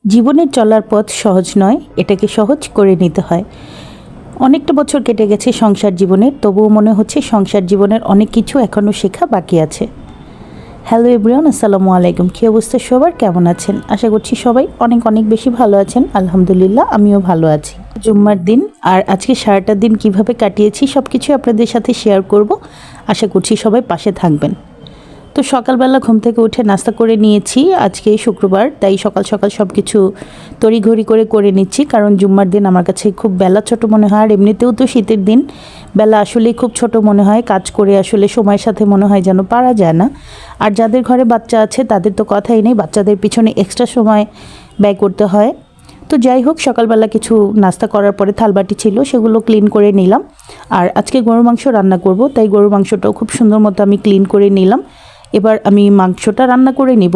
জীবনের চলার পথ সহজ নয়, এটাকে সহজ করে নিতে হয়। অনেকটা বছর কেটে গেছে সংসার জীবনের, তবুও মনে হচ্ছে সংসার জীবনের অনেক কিছু এখনও শেখা বাকি আছে। হ্যালো এভরিওয়ান, আসসালামু আলাইকুম। কী অবস্থা সবার, কেমন আছেন? আশা করছি সবাই অনেক অনেক বেশি ভালো আছেন। আলহামদুলিল্লাহ, আমিও ভালো আছি। জুম্মার দিন আর আজকে সারাটা দিন কিভাবে কাটিয়েছি সব কিছু আপনাদের সাথে শেয়ার করব। আশা করছি সবাই পাশে থাকবেন। তো সকালবেলা ঘুম থেকে উঠে নাস্তা করে নিয়েছি। আজকে শুক্রবার, তাই সকাল সকাল সব কিছু তড়িঘড়ি করে নিচ্ছি, কারণ জুম্মার দিন আমার কাছে খুব বেলা ছোট মনে হয়। আর এমনিতেও তো শীতের দিন বেলা আসলেই খুব ছোট মনে হয়। কাজ করে আসলে সময়ের সাথে মনে হয় যেন পারা যায় না। আর যাদের ঘরে বাচ্চা আছে তাদের তো কথাই নেই, বাচ্চাদের পিছনে এক্সট্রা সময় ব্যয় করতে হয়। তো যাই হোক, সকালবেলা কিছু নাস্তা করার পরে থালবাটি ছিল, সেগুলো ক্লিন করে নিলাম। আর আজকে গরুর মাংস রান্না করব, তাই গরুর মাংসটাও খুব সুন্দর মতো আমি ক্লিন করে নিলাম। এবার আমি মাংসটা রান্না করে নিব।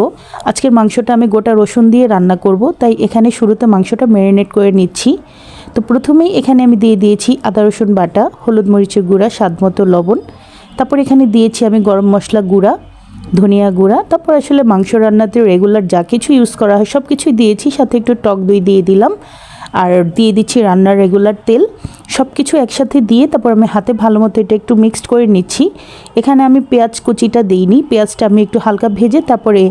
আজকের মাংসটা আমি গোটা রসুন দিয়ে রান্না করব, তাই এখানে শুরুতে মাংসটা ম্যারিনেট করে নিচ্ছি। তো প্রথমেই এখানে আমি দিয়ে দিয়েছি আদা রসুন বাটা, হলুদ মরিচের গুঁড়া, স্বাদমতো লবণ। তারপর এখানে দিয়েছি আমি গরম মশলা গুঁড়া, ধনিয়া গুঁড়া। তারপর আসলে মাংস রান্নাতে রেগুলার যা কিছু ইউজ করা হয় সব কিছুই দিয়েছি, সাথে একটু টক দই দিয়ে দিলাম। আর দিয়ে দিচ্ছি রান্নার রেগুলার তেল। সব কিছু একসাথে দিয়ে তারপর আমি হাতে ভালো মতো এটা একটু মিক্সড করে নিচ্ছি। এখানে আমি পেঁয়াজ কুচিটা দিইনি, পেঁয়াজটা আমি একটু হালকা ভেজে তারপরে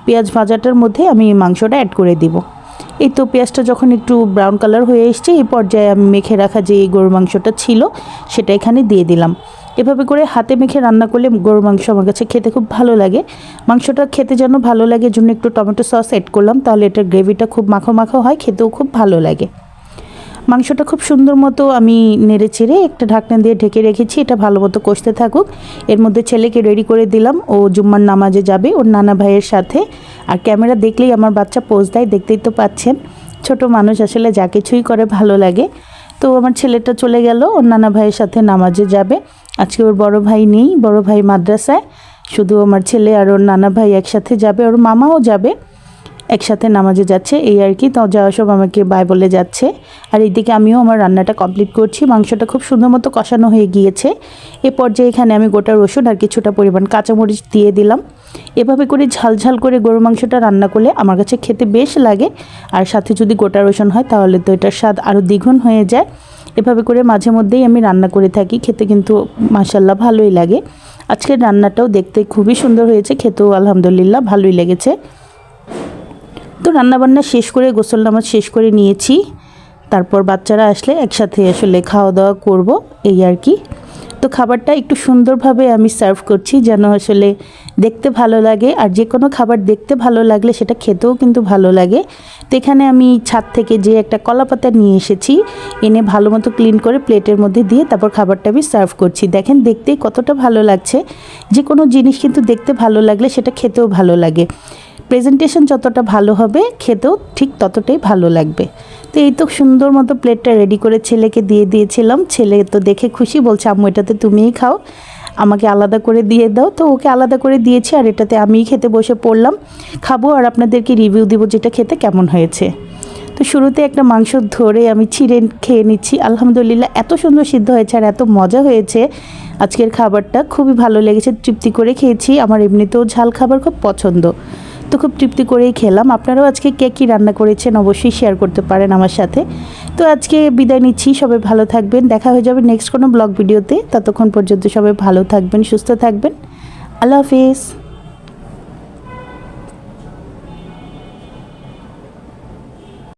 পেঁয়াজ ভাজাটার মধ্যে আমি মাংসটা অ্যাড করে দিব। এই তো পেঁয়াজটা যখন একটু ব্রাউন কালার হয়ে এসছে, এই পর্যায়ে আমি মেখে রাখা যে গরুর মাংসটা ছিল সেটা এখানে দিয়ে দিলাম। এভাবে করে হাতে মেখে রান্না করলে গরুর মাংস আমার কাছে খেতে খুব ভালো লাগে। মাংসটা খেতে যেন ভালো লাগে জন্য একটু টমেটো সস অ্যাড করলাম, তাহলে এটার গ্রেভিটা খুব মাখো মাখো হয়, খেতেও খুব ভালো লাগে। মাংসটা খুব সুন্দর মতো আমি নেড়ে চেড়ে একটা ঢাকনা দিয়ে ঢেকে রেখেছি, এটা ভালো মতো কষতে থাকুক। এর মধ্যে ছেলেকে রেডি করে দিলাম, ও জুম্মার নামাজে যাবে ওর নানা ভাইয়ের সাথে। আর ক্যামেরা দেখলেই আমার বাচ্চা পোজ দেয়, দেখতেই তো পাচ্ছেন। ছোট মানুষ আসলে যা কিছুই করে ভালো লাগে। তো আমার ছেলেটা চলে গেল, ওর নানা ভাইয়ের সাথে নামাজে যাবে। আজকে ওর বড় ভাই নেই, বড় ভাই মাদ্রাসায়। শুধু আমার ছেলে আর ওর নানা ভাই একসাথে যাবে, ওর মামাও যাবে, একসাথে নামাজে যাচ্ছে এই আর কি। তো যাওয়া সব আমাকে বাই বলে যাচ্ছে। আর এইদিকে আমিও আমার রান্নাটা কমপ্লিট করছি। মাংসটা খুব সুন্দর মতো কষানো হয়ে গিয়েছে। এ পর্যায়ে এখানে আমি গোটা রসুন আর কিছুটা পরিমাণ কাঁচামরিচ দিয়ে দিলাম। এভাবে করে ঝাল করে গরু মাংসটা রান্না করলে আমার কাছে খেতে বেশ লাগে। আর সাথে যদি গোটা রসুন হয় তাহলে তো এটার স্বাদ আরও দ্বিগুণ হয়ে যায়। এভাবে করে মাঝে মধ্যেই আমি রান্না করে থাকি, খেতে কিন্তু মাশাল্লাহ ভালোই লাগে। আজকের রান্নাটাও দেখতে খুবই সুন্দর হয়েছে, খেতেও আলহামদুলিল্লাহ ভালোই লেগেছে। তো রান্নাবান্না শেষ করে গোসল নামাজ শেষ করে নিয়েছি। তারপর বাচ্চারা আসলে একসাথে আসলে খাওয়া দাওয়া করব এই আর কি। তো খাবারটা একটু সুন্দরভাবে আমি সার্ভ করছি যেন আসলে দেখতে ভালো লাগে। আর যে কোনো খাবার দেখতে ভালো লাগলে সেটা খেতেও কিন্তু ভালো লাগে। তো এখানে আমি ছাদ থেকে যে একটা কলাপাতা নিয়ে এসেছি, এনে ভালো মতো ক্লিন করে প্লেটের মধ্যে দিয়ে তারপর খাবারটা আমি সার্ভ করছি। দেখেন দেখতেই কতটা ভালো লাগছে। যে কোনো জিনিস কিন্তু দেখতে ভালো লাগলে সেটা খেতেও ভালো লাগে। প্রেজেন্টেশন যতটা ভালো হবে খেতেও ঠিক ততটাই ভালো লাগবে। তো এই তো সুন্দর মতো প্লেটটা রেডি করে ছেলেকে দিয়ে দিয়েছিলাম। ছেলে তো দেখে খুশি, বলছে আম্মু এটাতে তুমিই খাও, আমাকে আলাদা করে দিয়ে দাও। তো ওকে আলাদা করে দিয়েছি, আর এটাতে আমিই খেতে বসে পড়লাম। খাবো আর আপনাদেরকে রিভিউ দিব যেটা খেতে কেমন হয়েছে। তো শুরুতে একটা মাংস ধরে আমি ছিঁড়ে খেয়ে নিচ্ছি। আলহামদুলিল্লাহ এত সুন্দর সিদ্ধ হয়েছে আর এত মজা হয়েছে। আজকের খাবারটা খুবই ভালো লেগেছে, তৃপ্তি করে খেয়েছি। আমার এমনিতেও ঝাল খাবার খুব পছন্দ, তো খুব তৃপ্তি করেই খেলাম। আপনারাও আজকে কে কী রান্না করেছেন অবশ্যই শেয়ার করতে পারেন আমার সাথে। তো আজকে বিদায় নিচ্ছি, সবাই ভালো থাকবেন। দেখা হয়ে যাবে নেক্সট কোনো ব্লগ ভিডিওতে। ততক্ষণ পর্যন্ত সবাই ভালো থাকবেন, সুস্থ থাকবেন। আল্লাহ হাফিজ।